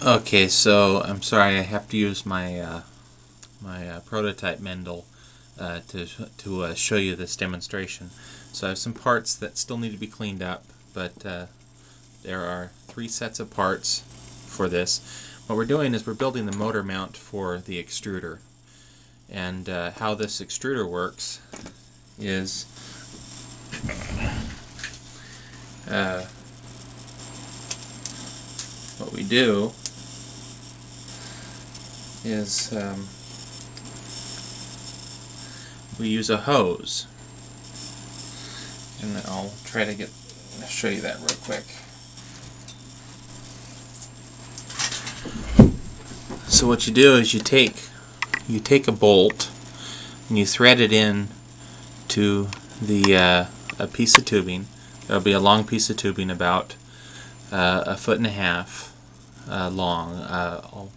Okay, so I'm sorry I have to use my prototype Mendel to show you this demonstration. So I have some parts that still need to be cleaned up, but there are 3 sets of parts for this. What we're doing is we're building the motor mount for the extruder, and how this extruder works is what we do is we use a hose, and I'll try to show you that real quick. So what you do is you take a bolt and you thread it in to the a piece of tubing. There'll be a long piece of tubing about 1.5 feet long.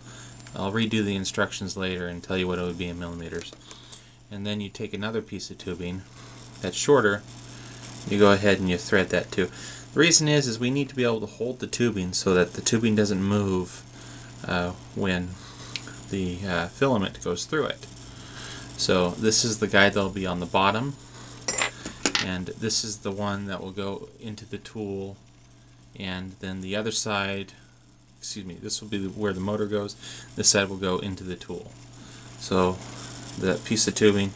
I'll redo the instructions later and tell you what it would be in millimeters. And then you take another piece of tubing that's shorter. You go ahead and you thread that too. The reason is we need to be able to hold the tubing so that the tubing doesn't move when the filament goes through it. So this is the guide that will be on the bottom, and this is the one that will go into the tool, and then the other side, this will be where the motor goes. This side will go into the tool. So that piece of tubing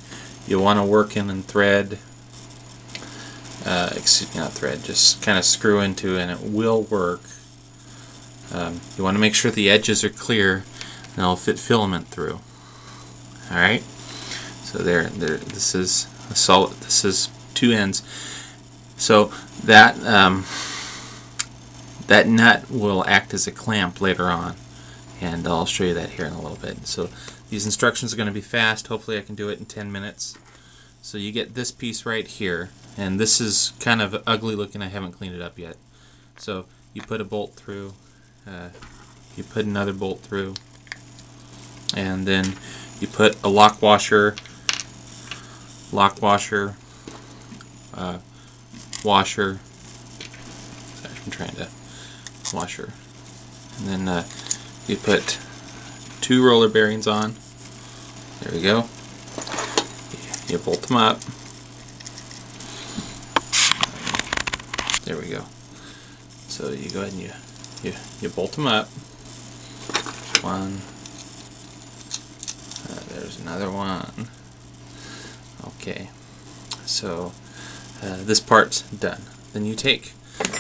you want to work in and thread, not thread, just kind of screw into, and it will work. You want to make sure the edges are clear and it'll fit filament through. Alright, so there. This is a solid. This is 2 ends. So that that nut will act as a clamp later on, and I'll show you that here in a little bit. So these instructions are going to be fast. Hopefully I can do it in 10 minutes. So you get this piece right here, and this is kind of ugly looking. I haven't cleaned it up yet. So you put a bolt through, you put another bolt through, and then you put a lock washer, washer. Sorry, I'm trying to washer, and then you put 2 roller bearings on. There we go. You bolt them up. There we go. So you go ahead and you bolt them up. One. There's another one. Okay. So this part's done. Then you take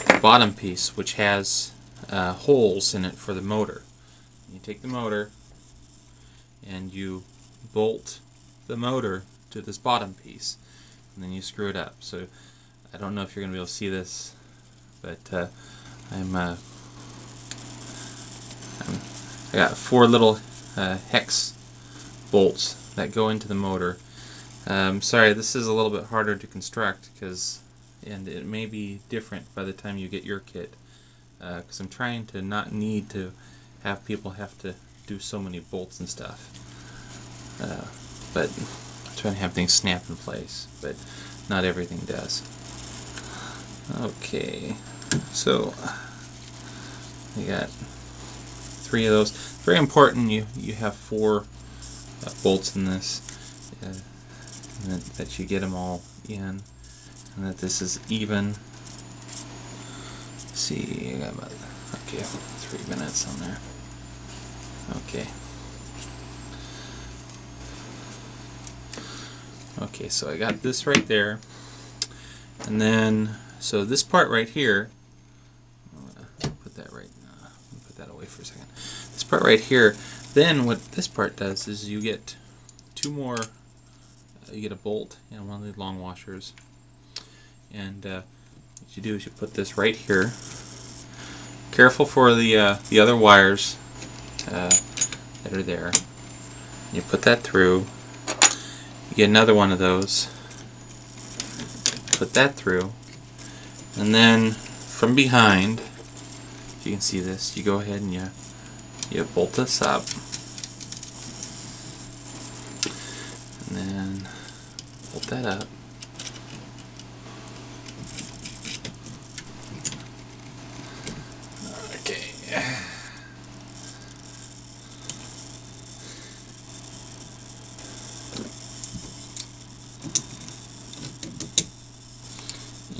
the bottom piece, which has holes in it for the motor. You take the motor and you bolt the motor to this bottom piece, and then you screw it up. So I don't know if you're going to be able to see this, but I got 4 little hex bolts that go into the motor. Sorry, this is a little bit harder to construct, and it may be different by the time you get your kit, because I'm trying to not need to have people have to do so many bolts and stuff, but I'm trying to have things snap in place, but not everything does. Okay, so you got 3 of those. Very important you have 4 bolts in this, and that you get them all in, and that this is even. Let's see, I got about 3 minutes on there. Okay. Okay, so I got this right there, and then so this part right here. Put that away for a second. This part right here. Then what this part does is you get 2 more. You get a bolt and one of the long washers, and what you do is you put this right here. Careful for the other wires that are there. You put that through. You get another one of those. Put that through, and then from behind, if you can see this, you go ahead and you bolt this up, and then bolt that up. Okay.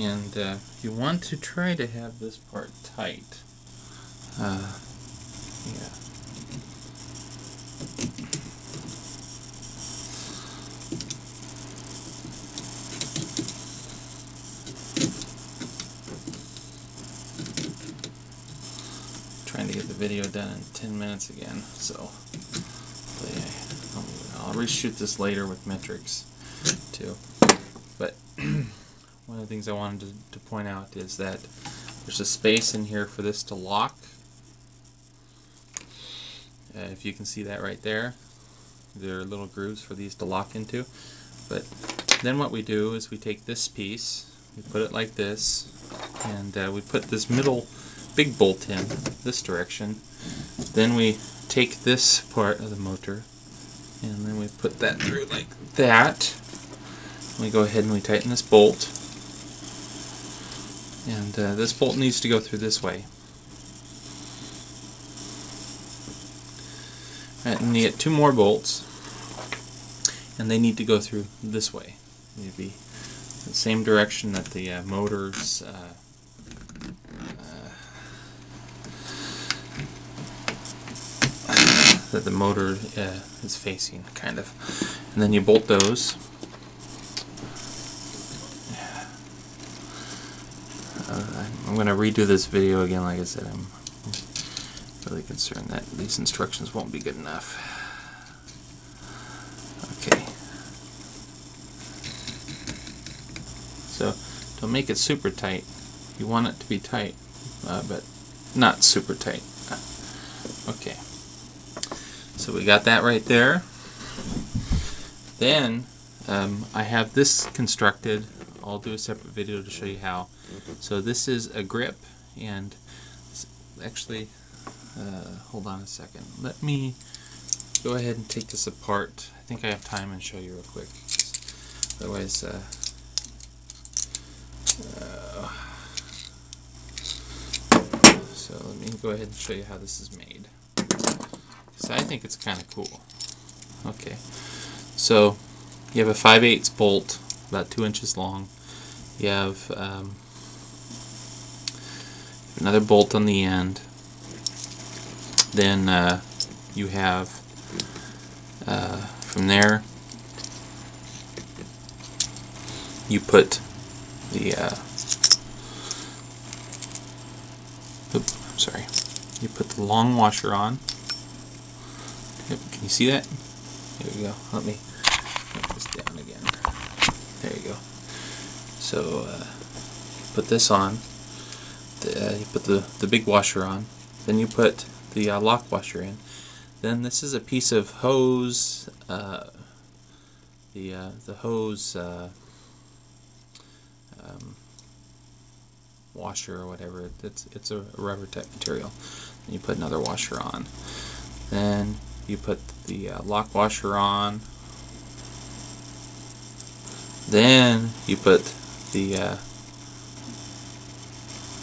And you want to try to have this part tight. Yeah. Trying to get the video done in 10 minutes again, so I'll reshoot this later with metrics too. But one of the things I wanted to point out is that there's a space in here for this to lock. If you can see that right there, there are little grooves for these to lock into. But then what we do is we take this piece, we put it like this, and we put this middle big bolt in this direction. Then we take this part of the motor and then we put that through like that. We go ahead and we tighten this bolt, and this bolt needs to go through this way. Right, and you get two more bolts, and they need to go through this way. They need to be the same direction that the motor's that the motor is facing, kind of. And then you bolt those. I'm going to redo this video again. Like I said, I'm really concerned that these instructions won't be good enough. Okay. So don't make it super tight. You want it to be tight, but not super tight. Okay. So we got that right there. Then I have this constructed. I'll do a separate video to show you how. So this is a grip, and actually, hold on a second. Let me go ahead and take this apart. I think I have time and show you real quick. Otherwise, so let me go ahead and show you how this is made. So I think it's kind of cool. Okay, so you have a 5/8 bolt, about 2 inches long. You have another bolt on the end. Then you have from there you put the you put the long washer on. Yep, can you see that? There we go. Let me put this down again. There you go. So put this on. You put the big washer on. Then you put the lock washer in. Then this is a piece of hose. The hose washer or whatever. It's a rubber type material. And you put another washer on. Then you put the lock washer on. Then you put the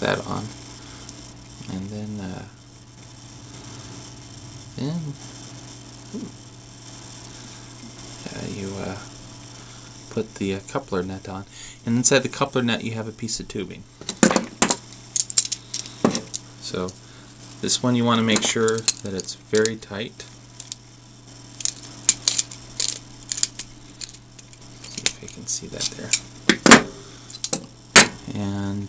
that on, and then you put the coupler nut on, and inside the coupler nut you have a piece of tubing. So this one you want to make sure that it's very tight. See if you can see that there. And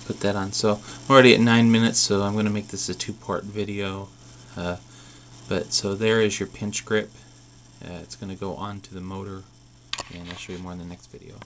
put that on. So I'm already at 9 minutes, so I'm going to make this a two-part video. But so there is your pinch grip. It's going to go onto the motor, and I'll show you more in the next video.